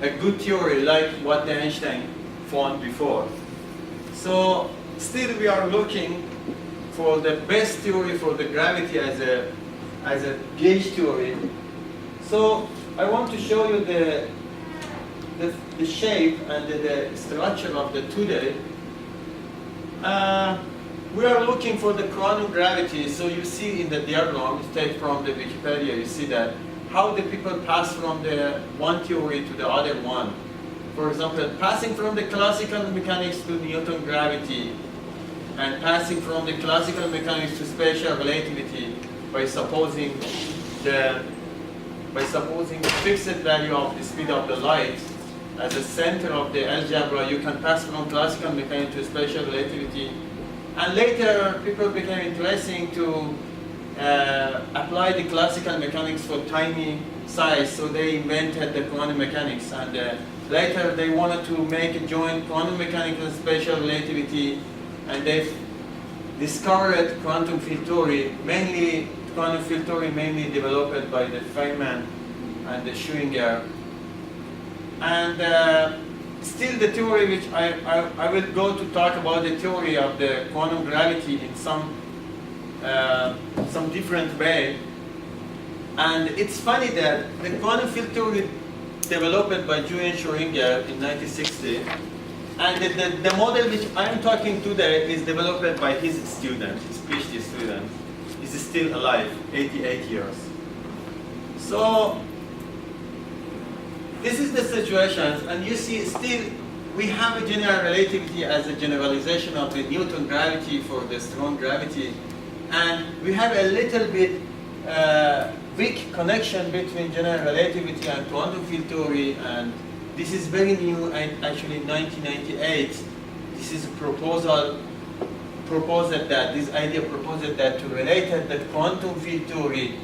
a good theory like what Einstein found before. So still we are looking for the best theory for the gravity as a gauge theory. So I want to show you the shape and the structure of the today. We are looking for the quantum gravity. So you see in the diagram, take from the Wikipedia, you see that how the people pass from the one theory to the other one. For example, passing from the classical mechanics to Newton gravity, and passing from the classical mechanics to special relativity by supposing the fixed value of the speed of the light as the center of the algebra. You can pass from classical mechanics to special relativity. And later, people became interested to apply the classical mechanics for tiny size, so they invented the quantum mechanics. And later, they wanted to make a joint quantum mechanics and special relativity, and they discovered quantum field theory, mainly developed by the Feynman and the Schrödinger. And still the theory which I will go to talk about the theory of the quantum gravity in some different way. And it's funny that the quantum field theory developed by Julian Schrödinger in 1960, and the model which I'm talking today is developed by his student, his PhD student. He's still alive, 88 years. So this is the situation, and you see still we have a general relativity as a generalization of the Newton gravity for the strong gravity, and we have a little bit weak connection between general relativity and quantum field theory, and this is very new, and actually in 1998 this is a this idea proposed that to relate the quantum field theory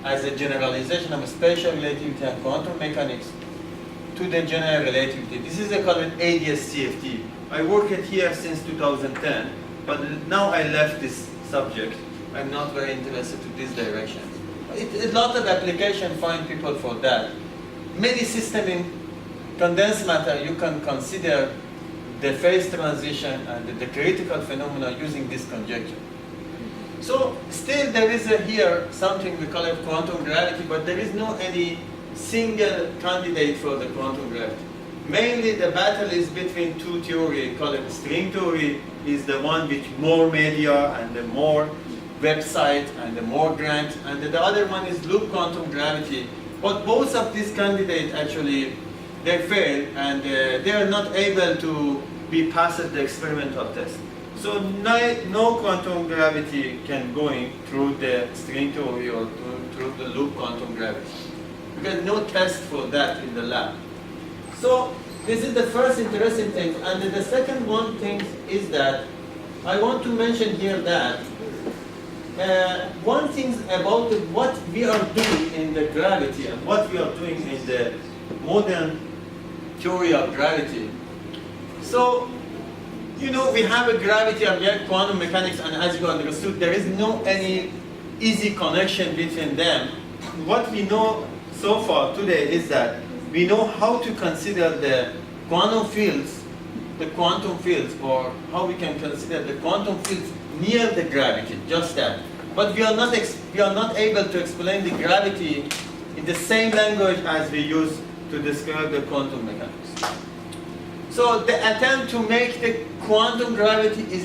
as a generalization of spatial relativity and quantum mechanics to the general relativity. This is called ADS-CFT. I worked here since 2010, but now I left this subject. I'm not very interested in this direction. A lot of applications find people for that. Many systems in condensed matter, you can consider the phase transition and the critical phenomena using this conjecture. So still there is here something we call it quantum gravity, but there is no any single candidate for the quantum gravity. Mainly the battle is between two theories, called it string theory, is the one with more media and the more website and the more grant, and the other one is loop quantum gravity. But both of these candidates actually, they fail, and they are not able to be passed the experimental test. So no quantum gravity can go in through the string theory or through the loop quantum gravity, because no test for that in the lab. So this is the first interesting thing. And the second one thing is that I want to mention here that one thing about what we are doing in the gravity and what we are doing in the modern theory of gravity. So, you know, we have a gravity and we have quantum mechanics, and as you understood, there is no any easy connection between them. What we know so far today is that we know how to consider the quantum fields, or how we can consider the quantum fields near the gravity, just that. But we are not able to explain the gravity in the same language as we use to describe the quantum mechanics. So the attempt to make the quantum gravity is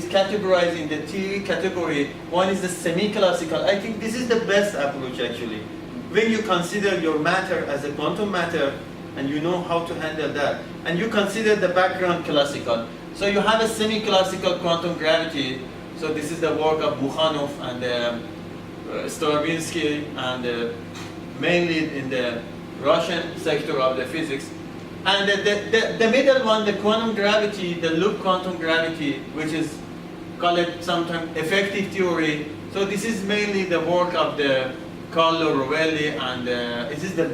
categorized in the three category. One is the semi-classical. I think this is the best approach actually. When you consider your matter as a quantum matter, and you know how to handle that, and you consider the background classical. So you have a semi-classical quantum gravity. So this is the work of Bukhanov and Stravinsky, and mainly in the Russian sector of the physics. And the middle one, the quantum gravity, the loop quantum gravity, which is called sometimes effective theory. So this is mainly the work of the Carlo Rovelli, and it is the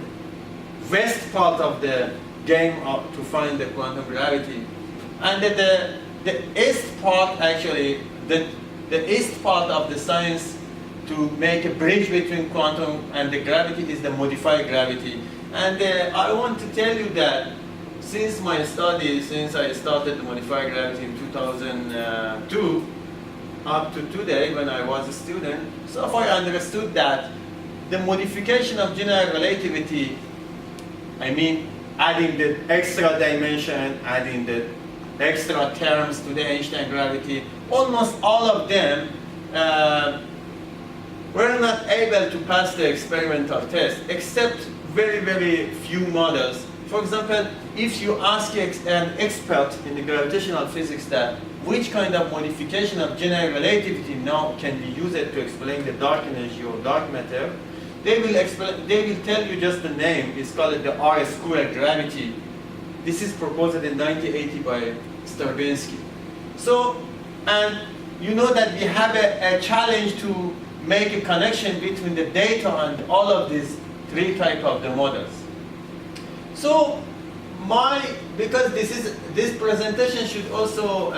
west part of the game to find the quantum gravity. And the east part actually, the east part of the science to make a bridge between quantum and the gravity is the modified gravity. And I want to tell you that since my study, since I started the modified gravity in 2002, up to today when I was a student, so far I understood that the modification of general relativity, I mean adding the extra dimension, adding the extra terms to the Einstein gravity, almost all of them were not able to pass the experimental test, except very, very few models. For example, if you ask an expert in the gravitational physics that which kind of modification of general relativity now can be used to explain the dark energy or dark matter, they will tell you just the name. It's called the R-squared gravity. This is proposed in 1980 by Stravinsky. So, and you know that we have a challenge to make a connection between the data and all of these three types of the models. So, because this presentation should also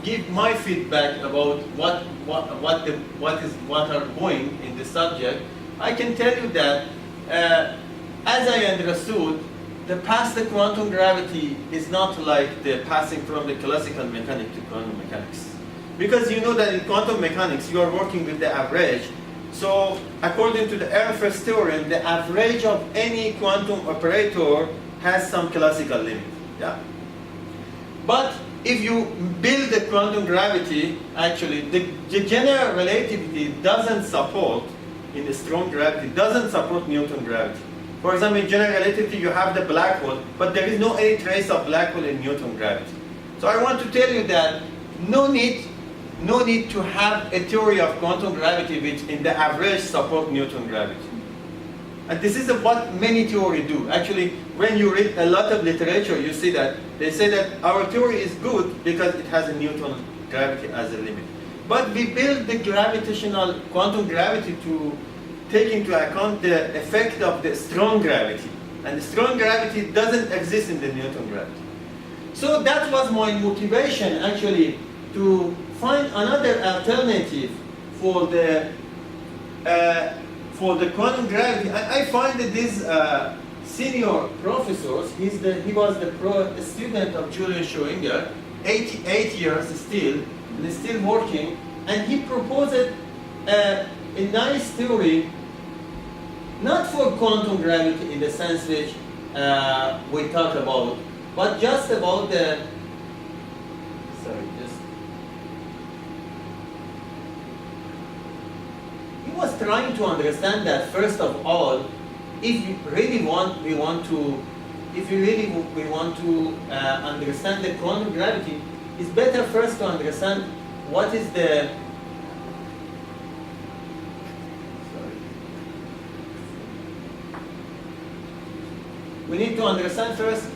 give my feedback about what are going in the subject, I can tell you that as I understood, the path to quantum gravity is not like the passing from the classical mechanics to quantum mechanics. Because you know that in quantum mechanics, you are working with the average. So according to the Ehrenfest theorem, the average of any quantum operator has some classical limit. Yeah? But if you build the quantum gravity, actually, the general relativity doesn't support, in the strong gravity, doesn't support Newton gravity. For example, in general relativity, you have the black hole, but there is no any trace of black hole in Newton gravity. So I want to tell you that no need to have a theory of quantum gravity which in the average support Newton gravity. And this is what many theories do. Actually, when you read a lot of literature, you see that they say that our theory is good because it has a Newton gravity as a limit. But we build the gravitational quantum gravity to take into account the effect of the strong gravity. And the strong gravity doesn't exist in the Newton gravity. So that was my motivation actually to find another alternative for the quantum gravity. I find that these senior professors, he was the student of Julius Schwinger, 8 years still, and is still working, and he proposed a nice theory, not for quantum gravity in the sense which we talk about, but just about the, he was trying to understand that first of all, if we really want to understand the quantum gravity, it's better first to understand what is the we need to understand first